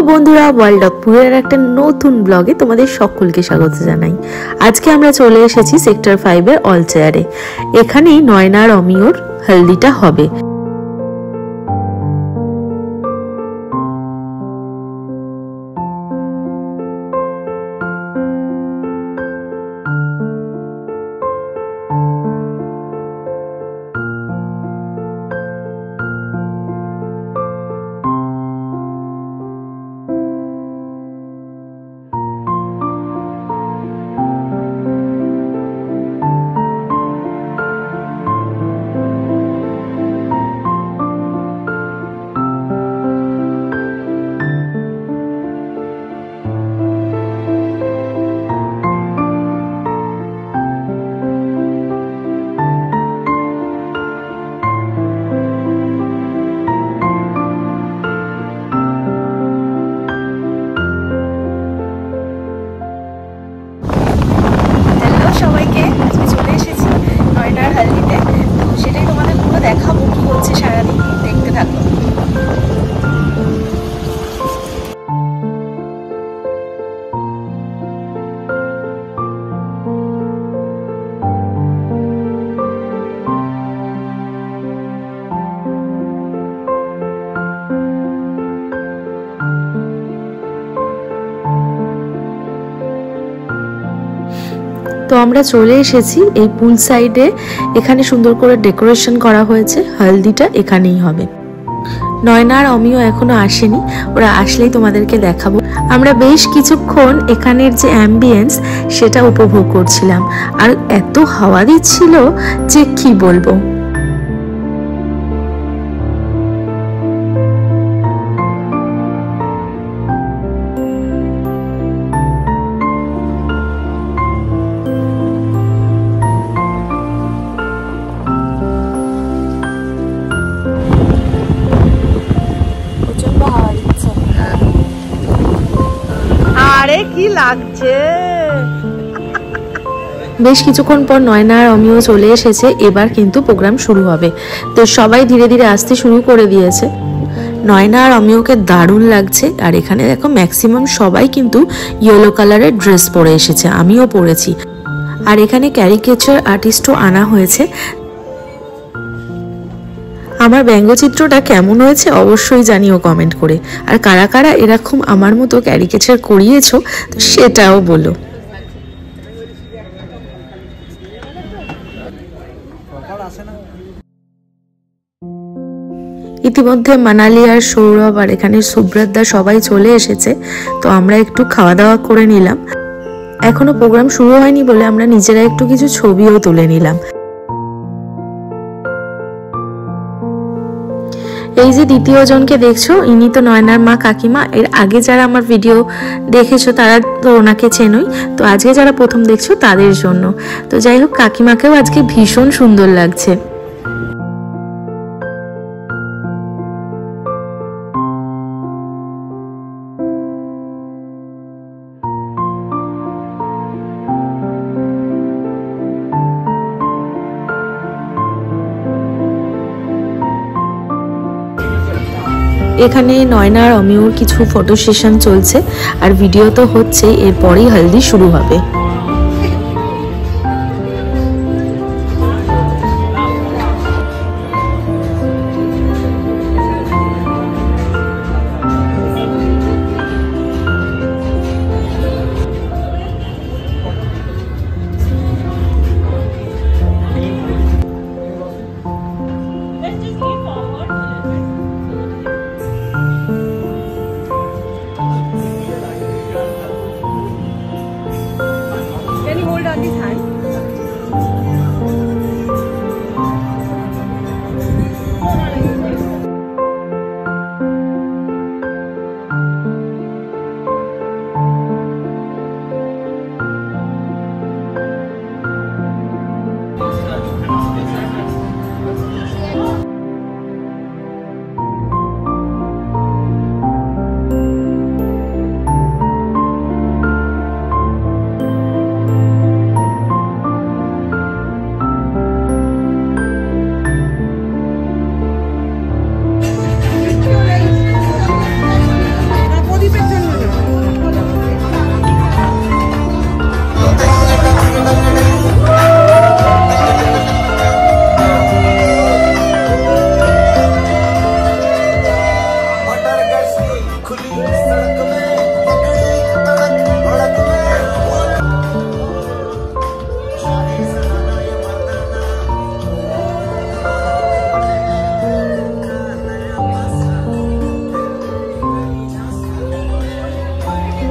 বন্ধুরা, world of পুরের একটা নতুন ব্লগে তোমাদের সকলকে স্বাগত জানাই। আজকে আমরা চলে এসেছি সেক্টর 5-এর অল চেয়ারে। এখানেই নয়না আর অমিয়র হলদিটা হবে। সবাইকে আজকে চলে এসেছি নয়নার হালদিতে, তো সেটাই তোমাদের পুরো দেখাবো কি হচ্ছে সারাদিন, দেখতে থাকো। তো আমরা চলে এসেছি এই পুল সাইডে। এখানে সুন্দর করে ডেকোরেশন করা হয়েছে। হলদিটা এখানেই হবে। নয়না আর অমিও এখনো আসেনি, ওরা আসলেই তোমাদেরকে দেখাবো। আমরা বেশ কিছুক্ষণ এখানের যে অ্যাম্বিয়েন্স সেটা উপভোগ করছিলাম, আর এত হাওয়া দিচ্ছিল যে কি বলবো। আরে কি লাগছে। বেশ কিছুক্ষণ পর নয়না আর অমিও চলে এসেছে। এবার কিন্তু প্রোগ্রাম শুরু হবে। তো সবাই ধীরে ধীরে আসতে শুরু করে দিয়েছে। নয়না আর অমিওকে দারুণ লাগছে। আর এখানে দেখো ম্যাক্সিমাম সবাই কিন্তু ইয়েলো কালারের ড্রেস পরে এসেছে, আমিও পরেছি। আর এখানে ক্যারিকেচার আর্টিস্টও আনা হয়েছে। আমার ব্যঙ্গচিত্রটা কেমন হয়েছে অবশ্যই জানিও কমেন্ট করে। আর কারা কারা এরকম আমার মতো ক্যারিকেচার করিয়েছো তো সেটাও বলো। ইতিমধ্যে মানালি আর সৌরভ আর এখানে সুব্রতদা সবাই চলে এসেছে। তো আমরা একটু খাওয়া দাওয়া করে নিলাম। এখনো প্রোগ্রাম শুরু হয়নি বলে আমরা নিজেরা একটু কিছু ছবিও তুলে নিলাম। এই যে দ্বিতীয় জনকে দেখছো, ইনি তো নয়নার মা কাকিমা। এর আগে যারা আমার ভিডিও দেখেছো তারা তো ওনাকে চেনোই। তো আজকে যারা প্রথম দেখছো তাদের জন্য। তো যাই হোক, কাকিমাকেও আজকে ভীষণ সুন্দর লাগছে। এখানে নয়না আর অমিওর কিছু ফটো সেশন চলছে, আর ভিডিও তো হচ্ছেই। এরপরেই হলদি শুরু হবে।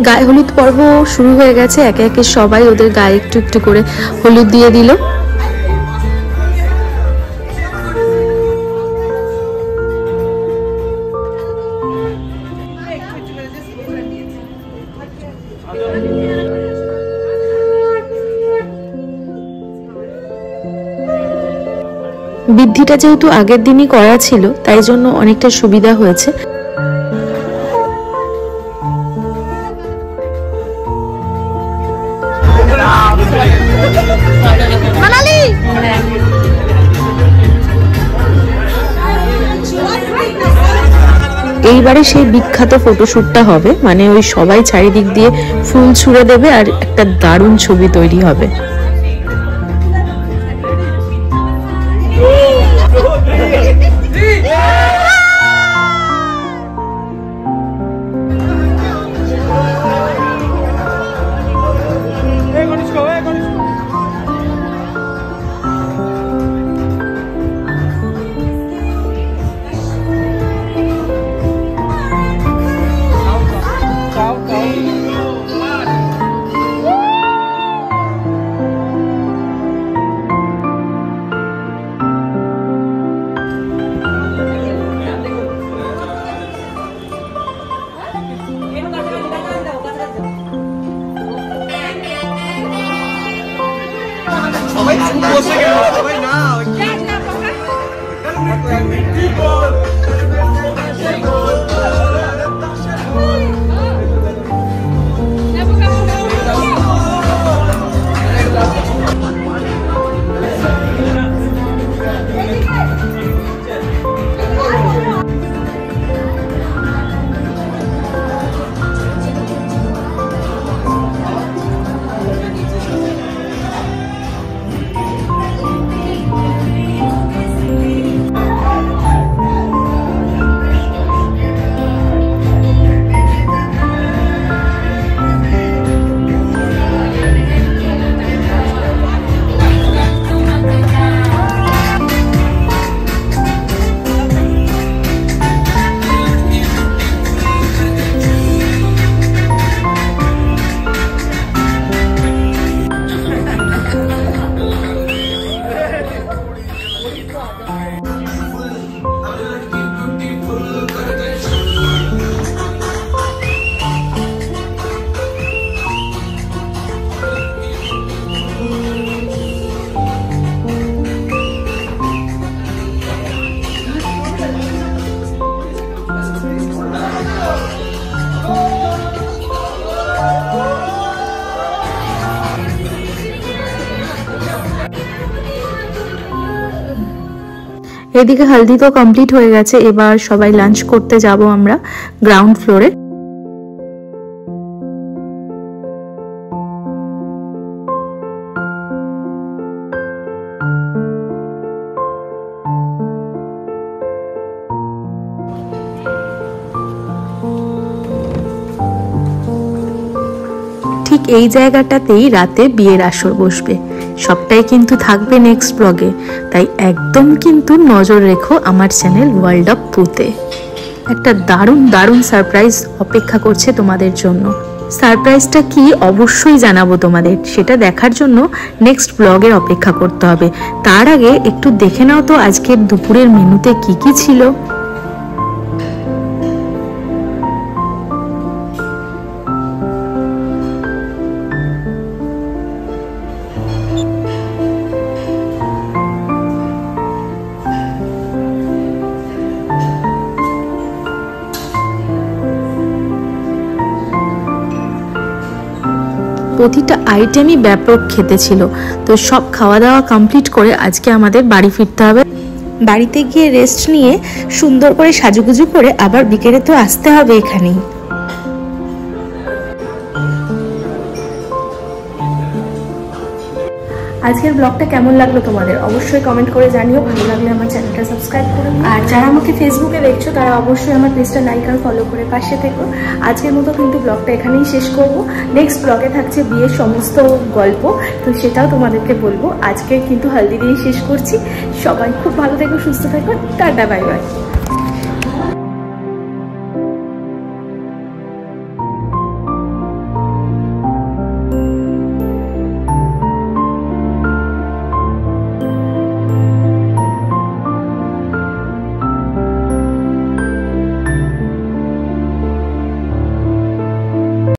গায়ে হলুদ পর্ব শুরু হয়ে গেছে, একে একে সবাই ওদের গায়ে একটু একটু করে হলুদ দিয়ে দিল। বৃদ্ধিটা যেহেতু আগের দিনই করা ছিল তাই জন্য অনেকটা সুবিধা হয়েছে। এইবারে সেই বিখ্যাত ফটোশুটটা হবে, মানে ওই সবাই চারিদিক দিয়ে ফুল ছুঁড়ে দেবে আর একটা দারুণ ছবি তৈরি হবে। এদিকে হলদি তো কমপ্লিট হয়ে গেছে, এবার সবাই লাঞ্চ করতে যাব আমরা গ্রাউন্ড ফ্লোরে। ঠিক এই জায়গাটাতেই রাতে বিয়ের আসর বসবে, সবটাই কিন্তু থাকবে নেক্সট ব্লগে, তাই একদম কিন্তু নজর রেখো আমার চ্যানেল ওয়ার্ল্ড অফ পুতে। একটা দারুণ দারুণ সারপ্রাইজ অপেক্ষা করছে তোমাদের জন্য। সারপ্রাইজটা কি অবশ্যই জানাবো তোমাদের, সেটা দেখার জন্য নেক্সট ব্লগের অপেক্ষা করতে হবে। তার আগে একটু দেখে নাও তো আজকের দুপুরের মেনুতে কি কি ছিল। প্রতিটা আইটেমই ব্যাপক খেতে ছিল। তো সব খাওয়া দাওয়া কমপ্লিট করে আজকে আমাদের বাড়ি ফিরতে হবে। বাড়িতে গিয়ে রেস্ট নিয়ে সুন্দর করে সাজুগুজু করে আবার বিকেলে তো আসতে হবে এখানেই। আজকের ব্লগটা কেমন লাগলো তোমাদের অবশ্যই কমেন্ট করে জানিও। ভালো লাগলে আমার চ্যানেলটা সাবস্ক্রাইব করো, আর যারা আমাকে ফেসবুকে দেখছো তারা অবশ্যই আমার পেজটা লাইক আর ফলো করে পাশে থেকো। আজকের মতো কিন্তু ব্লগটা এখানেই শেষ করব। নেক্সট ব্লগে থাকছে বিয়ের সমস্ত গল্প, তো সেটাও তোমাদেরকে বলবো। আজকে কিন্তু হলদি দিয়েই শেষ করছি। সবাই খুব ভালো থেকো, সুস্থ থেকো, টাটা, বাই বাই।